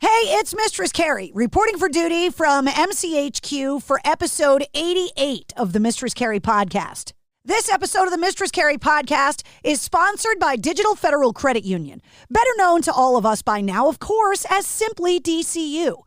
Hey, it's Mistress Carrie, reporting for duty from MCHQ for episode 88 of the Mistress Carrie podcast. This episode of the Mistress Carrie podcast is sponsored by Digital Federal Credit Union, better known to all of us by now, of course, as simply DCU.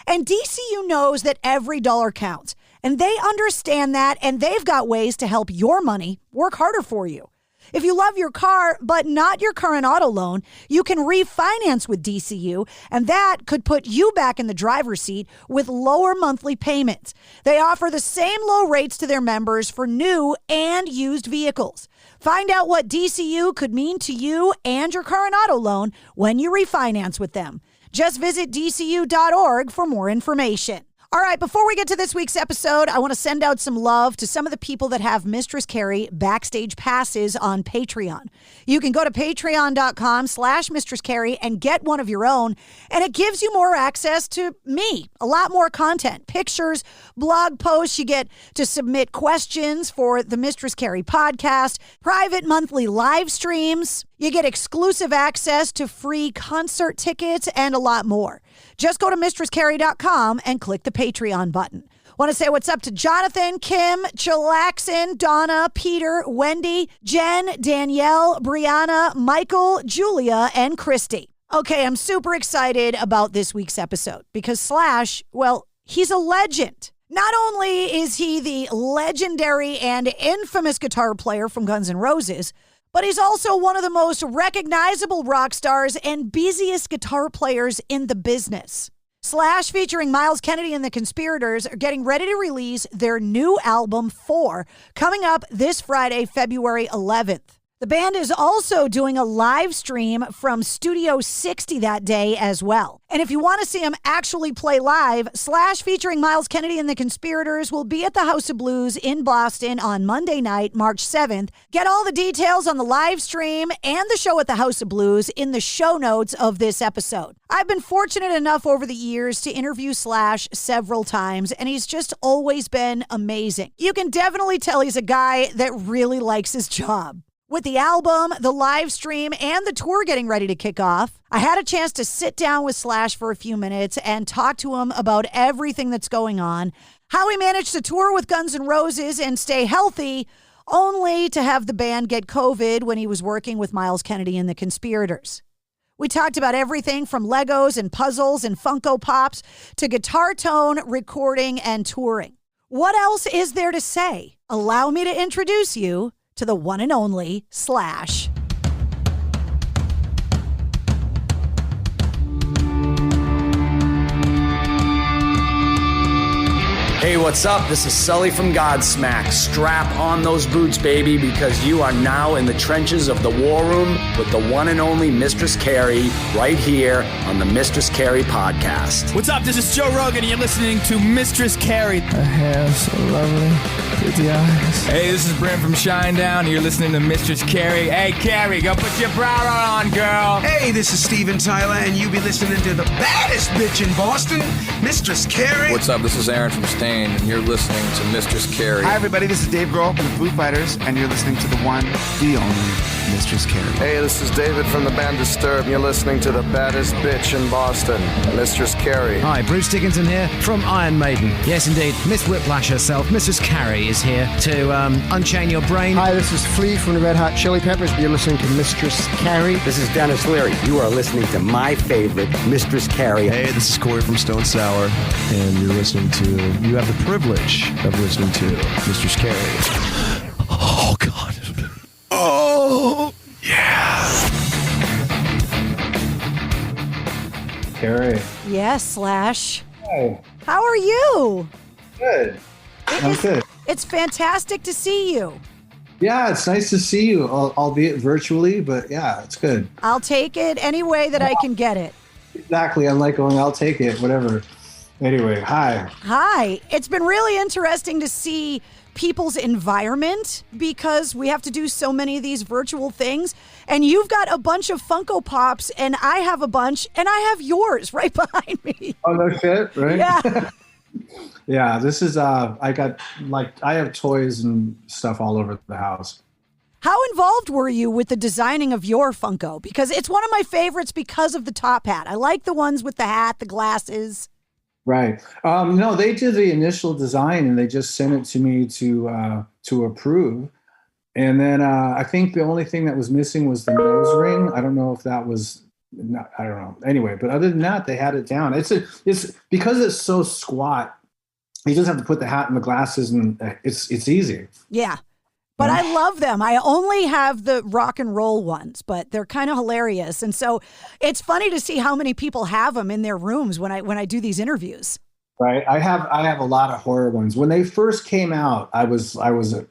And DCU knows that every dollar counts, and they understand that, and they've got ways to help your money work harder for you. If you love your car, but not your current auto loan, you can refinance with DCU, and that could put you back in the driver's seat with lower monthly payments. They offer the same low rates to their members for new and used vehicles. Find out what DCU could mean to you and your current auto loan when you refinance with them. Just visit DCU.org for more information. All right, before we get to this week's episode, I want to send out some love to some of the people that have Mistress Carrie backstage passes on Patreon. You can go to patreon.com/Mistress Carrie and get one of your own, and it gives you more access to me, a lot more content, pictures, blog posts. You get to submit questions for the Mistress Carrie podcast, private monthly live streams. You get exclusive access to free concert tickets and a lot more. Just go to mistresscarrie.com and click the Patreon button. Want to say what's up to Jonathan, Kim, Chillaxin, Donna, Peter, Wendy, Jen, Danielle, Brianna, Michael, Julia, and Christy. Okay, I'm super excited about this week's episode because Slash, well, he's a legend. Not only is he the legendary and infamous guitar player from Guns N' Roses, but he's also one of the most recognizable rock stars and busiest guitar players in the business. Slash, featuring Myles Kennedy and the Conspirators, are getting ready to release their new album, 4, coming up this Friday, February 11th. The band is also doing a live stream from Studio 60 that day as well. And if you want to see him actually play live, Slash featuring Myles Kennedy and the Conspirators will be at the House of Blues in Boston on Monday night, March 7th. Get all the details on the live stream and the show at the House of Blues in the show notes of this episode. I've been fortunate enough over the years to interview Slash several times, and he's just always been amazing. You can definitely tell he's a guy that really likes his job. With the album, the live stream, and the tour getting ready to kick off, I had a chance to sit down with Slash for a few minutes and talk to him about everything that's going on, how he managed to tour with Guns N' Roses and stay healthy, only to have the band get COVID when he was working with Myles Kennedy and the Conspirators. We talked about everything from Legos and puzzles and Funko Pops to guitar tone, recording, and touring. What else is there to say? Allow me to introduce you to the one and only Slash. Hey, what's up? This is Sully from Godsmack. Strap on those boots, baby, because you are now in the trenches of the war room with the one and only Mistress Carrie right here on the Mistress Carrie podcast. What's up? This is Joe Rogan, and you're listening to Mistress Carrie. Her hair so lovely, pretty eyes. Hey, this is Brent from Shinedown, and you're listening to Mistress Carrie. Hey, Carrie, go put your bra on, girl. Hey, this is Steven Tyler, and you be listening to the baddest bitch in Boston, Mistress Carrie. What's up? This is Aaron from Stain, and you're listening to Mistress Carrie. Hi, everybody. This is Dave Grohl from the Foo Fighters, and you're listening to the one, the only Mistress Carrie. Hey, this is David from the band Disturbed, and you're listening to the baddest bitch in Boston, Mistress Carrie. Hi, Bruce Dickinson here from Iron Maiden. Yes, indeed, Miss Whiplash herself, Mistress Carrie, is here to unchain your brain. Hi, this is Flea from the Red Hot Chili Peppers. You're listening to Mistress Carrie. This is Dennis Leary. You are listening to my favorite, Mistress Carrie. Hey, this is Corey from Stone Sour, and you're listening to, you have the privilege of listening to Mistress Carrie. Oh, God. Oh, yeah. Carrie. Yes, Slash. Hi. How are you? Good. I'm good. It's fantastic to see you. Yeah, it's nice to see you, albeit virtually, but yeah, it's good. I'll take it any way that I can get it. Exactly. I'm like going, I'll take it, whatever. Anyway, hi. Hi. It's been really interesting to see people's environment because we have to do so many of these virtual things. And you've got a bunch of Funko Pops, and I have a bunch, and I have yours right behind me. Oh, no shit, right? Yeah. Yeah, this is, I have toys and stuff all over the house. How involved were you with the designing of your Funko? Because it's one of my favorites because of the top hat. I like the ones with the hat, the glasses. Right. No, they did the initial design and they just sent it to me to approve. And then I think the only thing that was missing was the nose ring. I don't know if that was, I don't know. Anyway, but other than that, they had it down. It's because it's so squat. You just have to put the hat and the glasses, and it's easy. Yeah. But I love them. I only have the rock and roll ones, but they're kind of hilarious. And so it's funny to see how many people have them in their rooms when I do these interviews. Right. I have a lot of horror ones. When they first came out, I was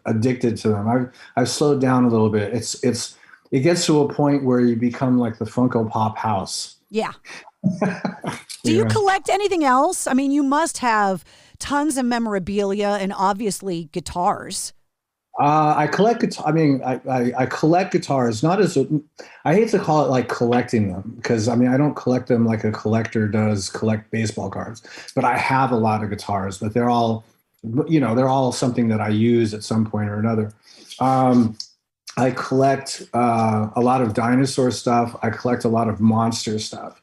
addicted to them. I've slowed down a little bit. It gets to a point where you become like the Funko Pop house. Yeah. Do you collect anything else? I mean, you must have tons of memorabilia and obviously guitars. I collect guitar. I mean, I collect guitars. I hate to call it like collecting them because I mean I don't collect them like a collector does collect baseball cards. But I have a lot of guitars. But they're all something that I use at some point or another. I collect a lot of dinosaur stuff. I collect a lot of monster stuff.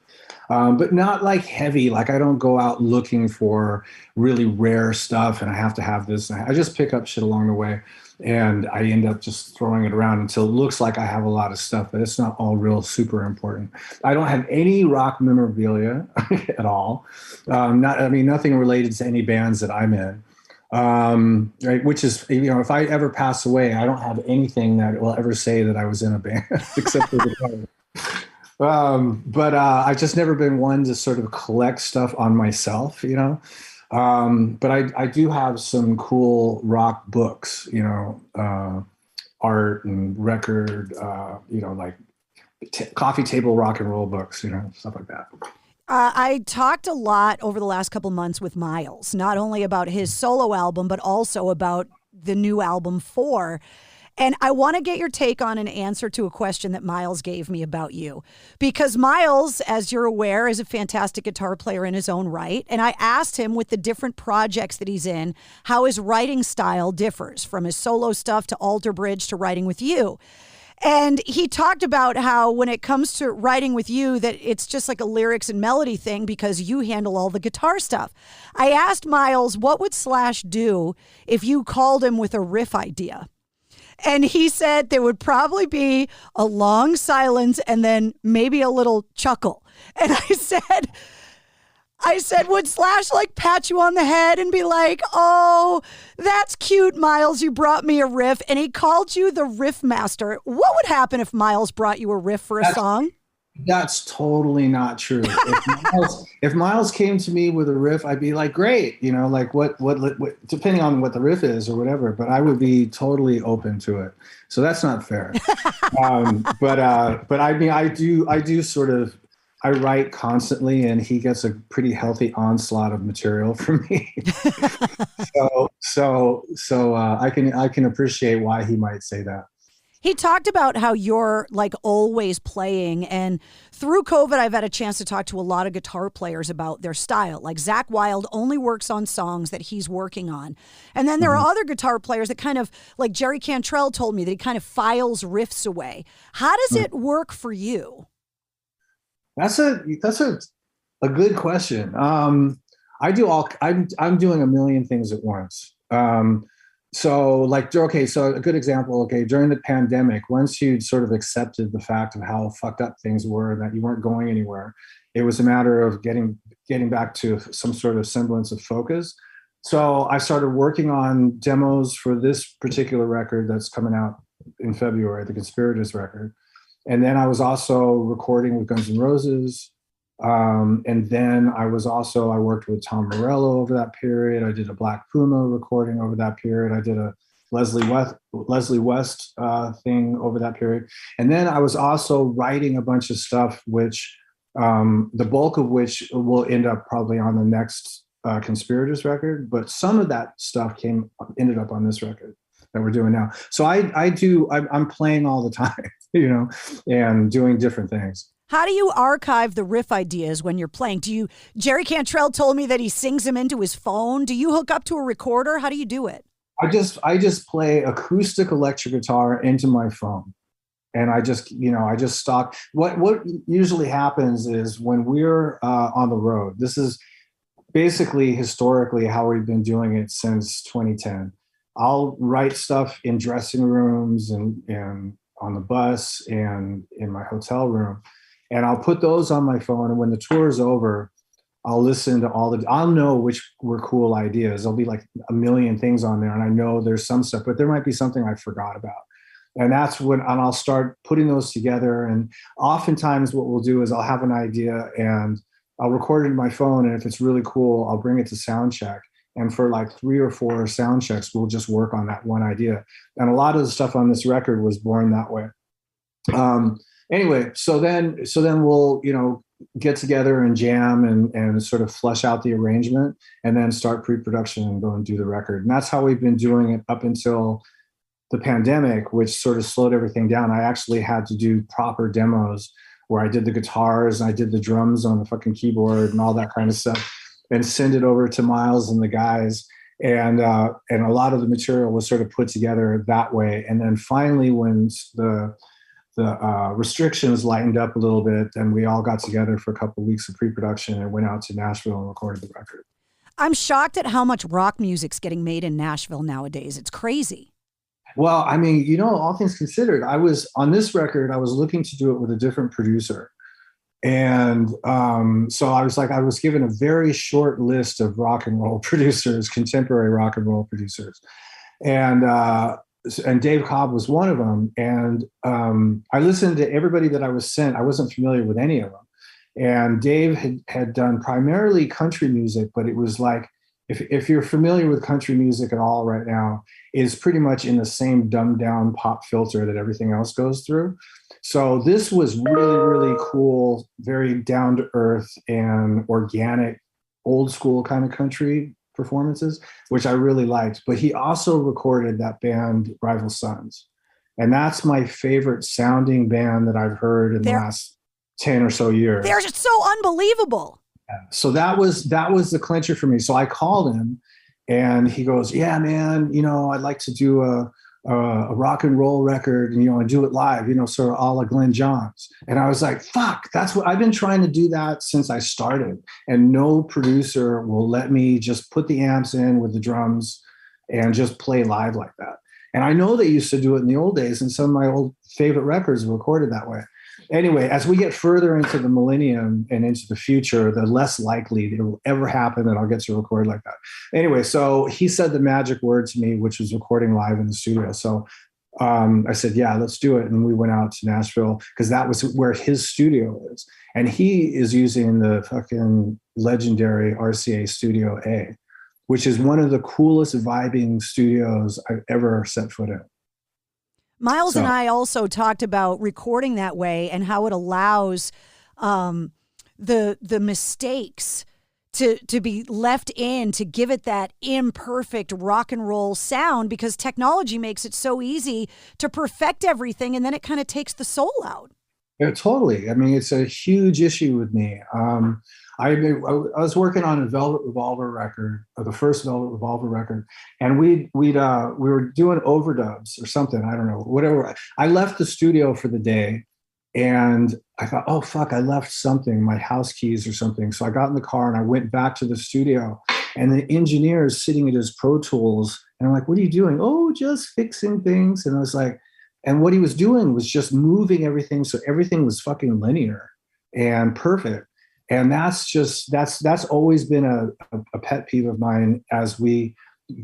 But not like heavy. Like I don't go out looking for really rare stuff and I have to have this. I just pick up shit along the way. And I end up just throwing it around until it looks like I have a lot of stuff, but it's not all real super important. I don't have any rock memorabilia at all. Nothing related to any bands that I'm in. Right, which is, if I ever pass away, I don't have anything that will ever say that I was in a band except for the cover. But I've just never been one to sort of collect stuff on myself, But I do have some cool rock books, art and record, like coffee table rock and roll books, stuff like that. I talked a lot over the last couple months with Miles, not only about his solo album, but also about the new album 4. And I want to get your take on an answer to a question that Miles gave me about you. Because Miles, as you're aware, is a fantastic guitar player in his own right. And I asked him with the different projects that he's in, how his writing style differs from his solo stuff to Alter Bridge to writing with you. And he talked about how when it comes to writing with you, that it's just like a lyrics and melody thing because you handle all the guitar stuff. I asked Miles, what would Slash do if you called him with a riff idea? And he said there would probably be a long silence and then maybe a little chuckle. And I said, would Slash like pat you on the head and be like, oh, that's cute, Miles, you brought me a riff. And he called you the riff master. What would happen if Miles brought you a riff for a song? That's totally not true. If Miles came to me with a riff, I'd be like, great, like what, depending on what the riff is or whatever, but I would be totally open to it. So that's not fair. But I mean, I do sort of, I write constantly and he gets a pretty healthy onslaught of material from me. So I can appreciate why he might say that. He talked about how you're like always playing, and through COVID, I've had a chance to talk to a lot of guitar players about their style. Like Zakk Wylde only works on songs that he's working on. And then there are other guitar players that kind of, like Jerry Cantrell told me that he kind of files riffs away. How does it work for you? That's a good question. I'm doing a million things at once. So a good example, during the pandemic, once you'd sort of accepted the fact of how fucked up things were, that you weren't going anywhere, it was a matter of getting back to some sort of semblance of focus. So I started working on demos for this particular record that's coming out in February, the Conspirators record. And then I was also recording with Guns N' Roses. And then I worked with Tom Morello over that period. I did a Black Puma recording over that period. I did a Leslie West thing over that period. And then I was also writing a bunch of stuff, which the bulk of which will end up probably on the next Conspirators record. But some of that stuff ended up on this record that we're doing now. So I'm playing all the time, and doing different things. How do you archive the riff ideas when you're playing? Jerry Cantrell told me that he sings them into his phone. Do you hook up to a recorder? How do you do it? I just play acoustic electric guitar into my phone. And I just stock. What usually happens is when we're on the road, this is basically historically how we've been doing it since 2010. I'll write stuff in dressing rooms and on the bus and in my hotel room. And I'll put those on my phone. And when the tour is over, I'll listen to I'll know which were cool ideas. There'll be like a million things on there. And I know there's some stuff, but there might be something I forgot about. And that's when I'll start putting those together. And oftentimes what we'll do is I'll have an idea and I'll record it in my phone. And if it's really cool, I'll bring it to sound check. And for like 3 or 4 sound checks, we'll just work on that one idea. And a lot of the stuff on this record was born that way. Anyway, so then we'll, get together and jam and sort of flesh out the arrangement and then start pre-production and go and do the record. And that's how we've been doing it up until the pandemic, which sort of slowed everything down. I actually had to do proper demos where I did the guitars and I did the drums on the fucking keyboard and all that kind of stuff and send it over to Miles and the guys. And a lot of the material was sort of put together that way. And then finally, when the restrictions lightened up a little bit, and we all got together for a couple of weeks of pre-production and went out to Nashville and recorded the record. I'm shocked at how much rock music's getting made in Nashville nowadays. It's crazy. Well, I mean, all things considered, I was on this record, I was looking to do it with a different producer. And so I was given a very short list of rock and roll producers, contemporary rock and roll producers. And Dave Cobb was one of them. And I listened to everybody that I was sent. I wasn't familiar with any of them. And Dave had done primarily country music, but it was like, if you're familiar with country music at all right now, is pretty much in the same dumbed down pop filter that everything else goes through. So this was really, really cool, very down to earth and organic, old school kind of country performances, which I really liked. But he also recorded that band Rival Sons. And that's my favorite sounding band that I've heard in the last 10 or so years. They're just so unbelievable. So that was the clincher for me. So I called him and he goes, yeah, man, I'd like to do a rock and roll record and, and do it live, sort of a la Glenn Johns. And I was like, fuck, that's what I've been trying to do that since I started. And no producer will let me just put the amps in with the drums and just play live like that. And I know they used to do it in the old days, and some of my old favorite records were recorded that way. Anyway, as we get further into the millennium and into the future, the less likely it will ever happen that I'll get to record like that. Anyway, so he said the magic word to me, which was recording live in the studio. So I said, yeah, let's do it. And we went out to Nashville because that was where his studio is. And he is using the fucking legendary RCA Studio A, which is one of the coolest vibing studios I've ever set foot in. Miles and I also talked about recording that way and how it allows the mistakes to be left in to give it that imperfect rock and roll sound, because technology makes it so easy to perfect everything, and then it kind of takes the soul out. Yeah, totally. I mean, it's a huge issue with me. I was working on a Velvet Revolver record, or the first Velvet Revolver record, and we were doing overdubs or something. I don't know, whatever. I left the studio for the day, and I thought, oh fuck, I left something, my house keys or something. So I got in the car and I went back to the studio, and the engineer is sitting at his Pro Tools, and I'm like, what are you doing? Oh, just fixing things. And I was like, and what he was doing was just moving everything so everything was fucking linear and perfect. And that's always been a pet peeve of mine as we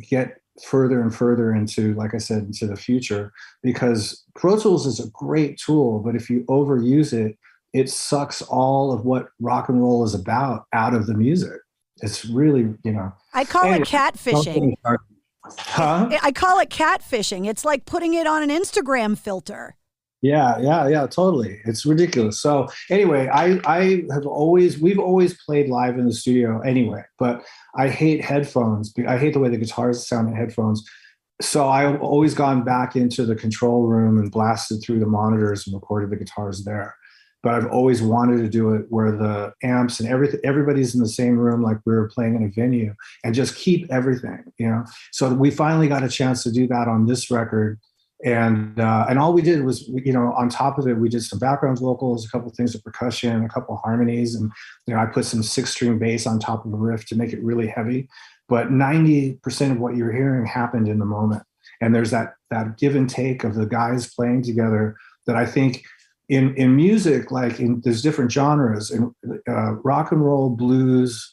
get further and further into, like I said, into the future, because Pro Tools is a great tool, but if you overuse it, it sucks all of what rock and roll is about out of the music. It's really, I call it catfishing. Huh? I call it catfishing. It's like putting it on an Instagram filter. Yeah, totally. It's ridiculous. So anyway, we've always played live in the studio anyway, but I hate headphones. I hate the way the guitars sound in headphones. So I've always gone back into the control room and blasted through the monitors and recorded the guitars there. but I've always wanted to do it where the amps and everybody's in the same room, like we were playing in a venue, and just keep everything, you know? So we finally got a chance to do that on this record. And all we did was, you know, on top of it, we did some background vocals, a couple of things of percussion, a couple of harmonies. And, you know, I put some 6-string bass on top of a riff to make it really heavy. But 90% of what you're hearing happened in the moment. And there's that give and take of the guys playing together that I think in music, like there's different genres, in rock and roll, blues,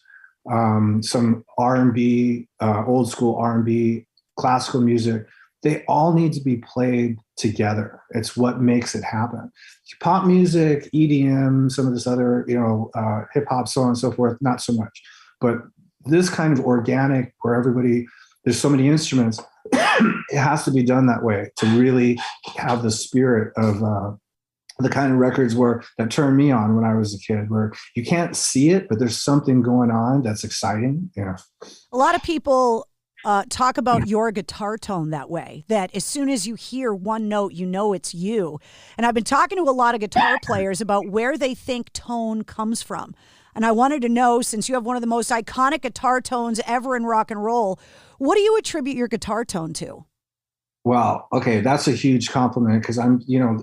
some R&B, old school R&B, classical music, they all need to be played together. It's what makes it happen. Pop music, EDM, some of this other, you know, hip hop, so on and so forth, not so much. But this kind of organic, where everybody, there's so many instruments, it has to be done that way to really have the spirit of the kind of records that turned me on when I was a kid, where you can't see it, but there's something going on that's exciting. You know, a lot of people talk about your guitar tone that way, that as soon as you hear one note, you know it's you. And I've been talking to a lot of guitar players about where they think tone comes from. And I wanted to know, since you have one of the most iconic guitar tones ever in rock and roll, what do you attribute your guitar tone to? Well, okay, that's a huge compliment, because I'm, you know,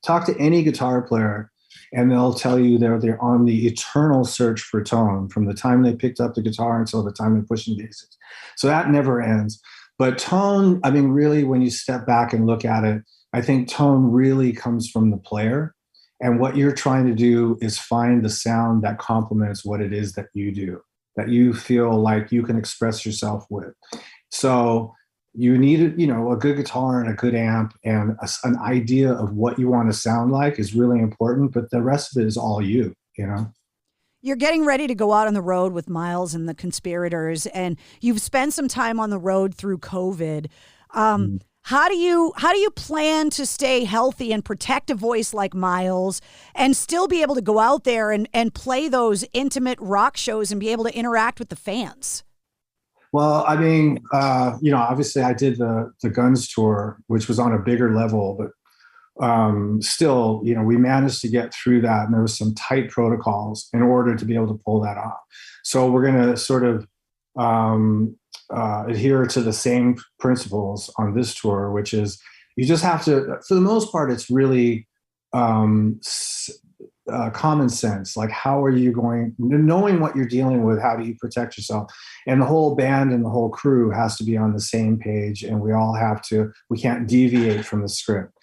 talk to any guitar player and they'll tell you they're on the eternal search for tone from the time they picked up the guitar until the time they're pushing basics. So that never ends. But tone, I mean, really, when you step back and look at it, I think tone really comes from the player. And what you're trying to do is find the sound that complements what it is that you do, that you feel like you can express yourself with. So you need, you know, a good guitar and a good amp, and an idea of what you want to sound like is really important, but the rest of it is all you know? You're getting ready to go out on the road with Miles and the Conspirators, and you've spent some time on the road through COVID. How do you plan to stay healthy and protect a voice like Miles and still be able to go out there and play those intimate rock shows and be able to interact with the fans? Well, I mean, you know, obviously I did the Guns tour, which was on a bigger level, but still, you know, we managed to get through that, and there was some tight protocols in order to be able to pull that off. So we're going to sort of adhere to the same principles on this tour, which is you just have to, for the most part, it's really common sense. Like, how are you going, knowing what you're dealing with, how do you protect yourself? And the whole band and the whole crew has to be on the same page, and we can't deviate from the script.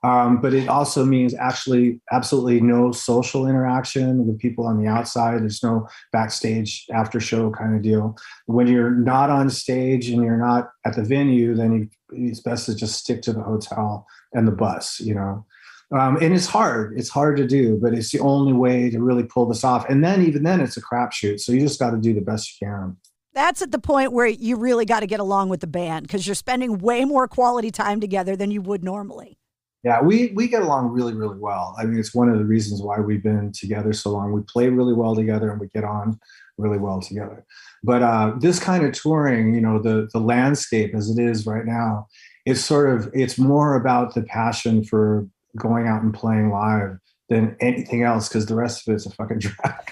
But it also means actually absolutely no social interaction with people on the outside. There's no backstage after show kind of deal. When you're not on stage and you're not at the venue, then it's best to just stick to the hotel and the bus, you know. And it's hard to do, but it's the only way to really pull this off. And then even then it's a crapshoot. So you just got to do the best you can. That's at the point where you really got to get along with the band, because you're spending way more quality time together than you would normally. Yeah, we get along really, really well. I mean, it's one of the reasons why we've been together so long. We play really well together, and we get on really well together. But this kind of touring, you know, the landscape as it is right now, it's more about the passion for going out and playing live than anything else, because the rest of it's a fucking drag.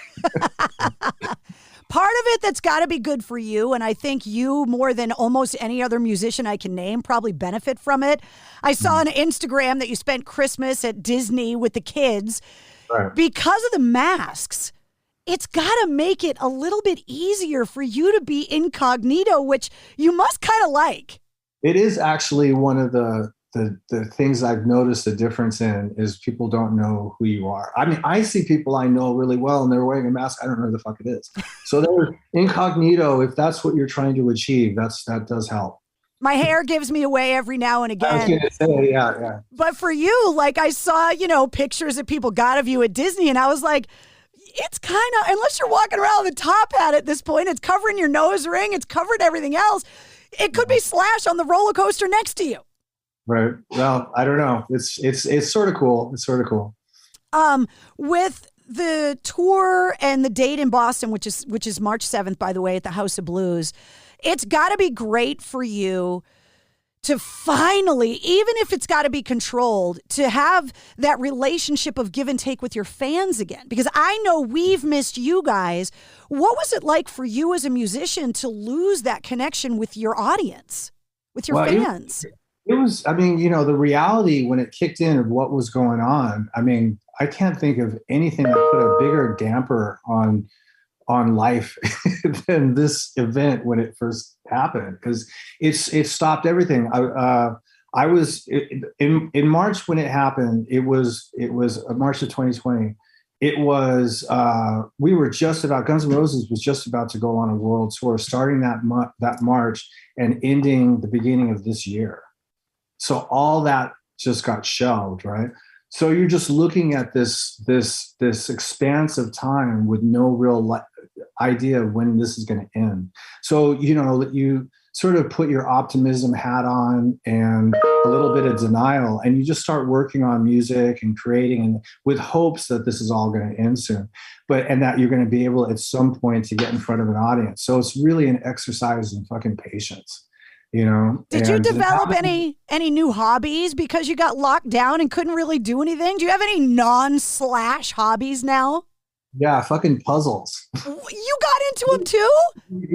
Part of it that's got to be good for you, and I think you, more than almost any other musician I can name, probably benefit from it. I saw on Instagram that you spent Christmas at Disney with the kids. Right. Because of the masks, it's got to make it a little bit easier for you to be incognito, which you must kind of like. It is actually one of the things I've noticed a difference in is people don't know who you are. I mean, I see people I know really well and they're wearing a mask. I don't know who the fuck it is. So they're incognito. If that's what you're trying to achieve, that does help. My hair gives me away every now and again. I was going to say, yeah. But for you, like, I saw, you know, pictures that people got of you at Disney, and I was like, it's kind of, unless you're walking around with a top hat at this point, it's covering your nose ring, it's covered everything else. It could be Slash on the roller coaster next to you. Right. Well, I don't know. It's sort of cool. It's sort of cool. With the tour and the date in Boston, which is March 7th, by the way, at the House of Blues, it's got to be great for you to finally, even if it's got to be controlled, to have that relationship of give and take with your fans again? Because I know we've missed you guys. What was it like for you as a musician to lose that connection with your audience, with your fans? It was, I mean, you know, the reality when it kicked in of what was going on, I mean, I can't think of anything that put a bigger damper on life than this event when it first happened, because it stopped everything. I was in March when it happened. It was March of 2020. It was we were just about, Guns N' Roses was just about to go on a world tour, starting that March and ending the beginning of this year. So all that just got shelved, right? So you're just looking at this expanse of time with no real idea of when this is going to end. So, you know, you sort of put your optimism hat on and a little bit of denial, and you just start working on music and creating, and with hopes that this is all going to end soon, and that you're going to be able at some point to get in front of an audience. So it's really an exercise in fucking patience. You know, did you develop any new hobbies because you got locked down and couldn't really do anything? Do you have any non-Slash hobbies now? Yeah, fucking puzzles. You got into them too?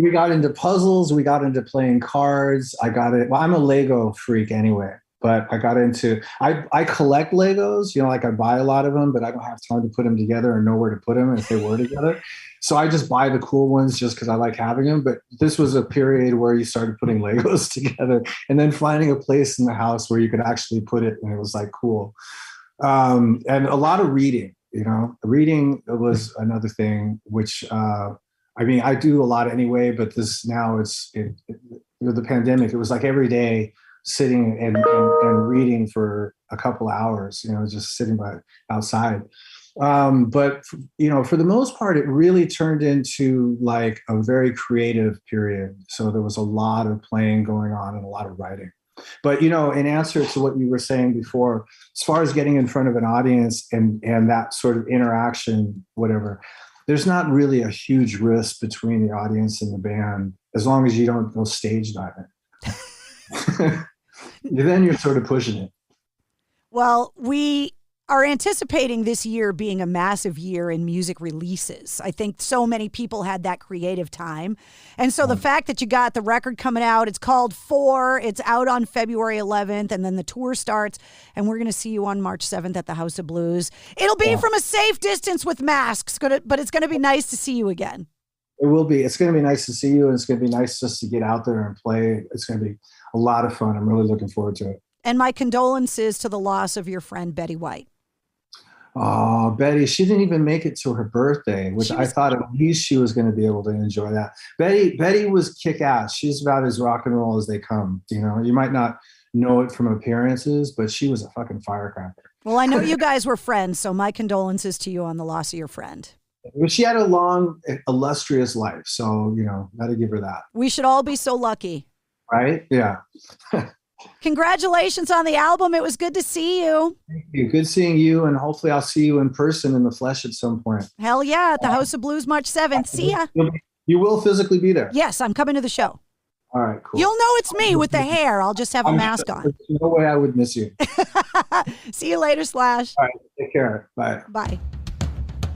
We got into puzzles. We got into playing cards. Well, I'm a Lego freak anyway, but I got into, I collect Legos, you know, like I buy a lot of them, but I don't have time to put them together or know where to put them if they were together. So I just buy the cool ones just because I like having them. But this was a period where you started putting Legos together and then finding a place in the house where you could actually put it. And it was like cool. And a lot of reading, you know, reading was another thing, which, I mean, I do a lot anyway, but this now with the pandemic, it was like every day sitting and reading for a couple hours, you know, just sitting outside. But, you know, for the most part, it really turned into like a very creative period. So there was a lot of playing going on and a lot of writing. But, you know, in answer to what you were saying before, as far as getting in front of an audience and that sort of interaction, whatever, there's not really a huge risk between the audience and the band, as long as you don't go stage diving. Then you're sort of pushing it. Well, we are anticipating this year being a massive year in music releases. I think so many people had that creative time. And so the fact that you got the record coming out, it's called 4, it's out on February 11th, and then the tour starts, and we're going to see you on March 7th at the House of Blues. It'll be from a safe distance with masks, but it's going to be nice to see you again. It will be. It's going to be nice to see you, and it's going to be nice just to get out there and play. It's going to be a lot of fun. I'm really looking forward to it. And my condolences to the loss of your friend, Betty White. Oh, Betty, she didn't even make it to her birthday, which I thought at least she was going to be able to enjoy that. Betty was kick-ass. She's about as rock and roll as they come. You know, you might not know it from appearances, but she was a fucking firecracker. Well, I know you guys were friends, so my condolences to you on the loss of your friend. She had a long, illustrious life, so, you know, got to give her that. We should all be so lucky. Right? Yeah. Congratulations on the album. It was good to see you. Thank you. Good seeing you, and hopefully I'll see you in person in the flesh at some point. Hell yeah, at the House of Blues March 7th. See ya. You will physically be there? Yes, I'm coming to the show. All right, cool. You'll know it's me with the hair. I'll just have a mask on. There's no way I would miss you. See you later, Slash. All right, take care. Bye. Bye.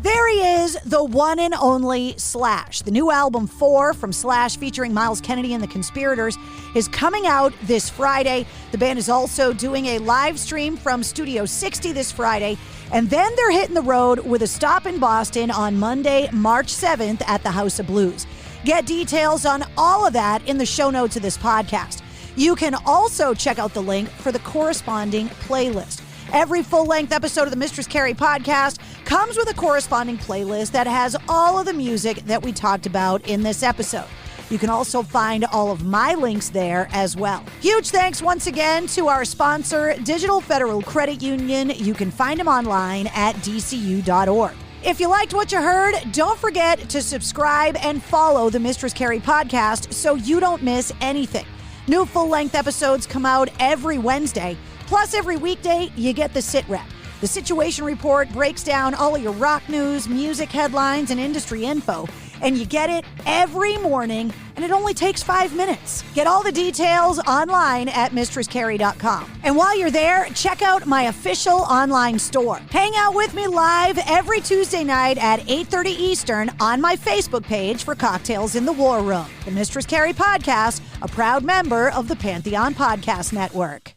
There he is, the one and only Slash. The new album 4 from Slash featuring Miles Kennedy and the Conspirators is coming out this Friday. The band is also doing a live stream from Studio 60 this Friday. And then they're hitting the road with a stop in Boston on Monday, March 7th at the House of Blues. Get details on all of that in the show notes of this podcast. You can also check out the link for the corresponding playlist. Every full-length episode of the Mistress Carrie podcast comes with a corresponding playlist that has all of the music that we talked about in this episode. You can also find all of my links there as well. Huge thanks once again to our sponsor, Digital Federal Credit Union. You can find them online at dcu.org. If you liked what you heard, don't forget to subscribe and follow the Mistress Carrie podcast so you don't miss anything. New full-length episodes come out every Wednesday. Plus, every weekday, you get the Sit Rep. The Situation Report breaks down all of your rock news, music headlines, and industry info. and you get it every morning, and it only takes 5 minutes. Get all the details online at mistresscarrie.com. And while you're there, check out my official online store. Hang out with me live every Tuesday night at 8:30 Eastern on my Facebook page for Cocktails in the War Room. The Mistress Carrie Podcast, a proud member of the Pantheon Podcast Network.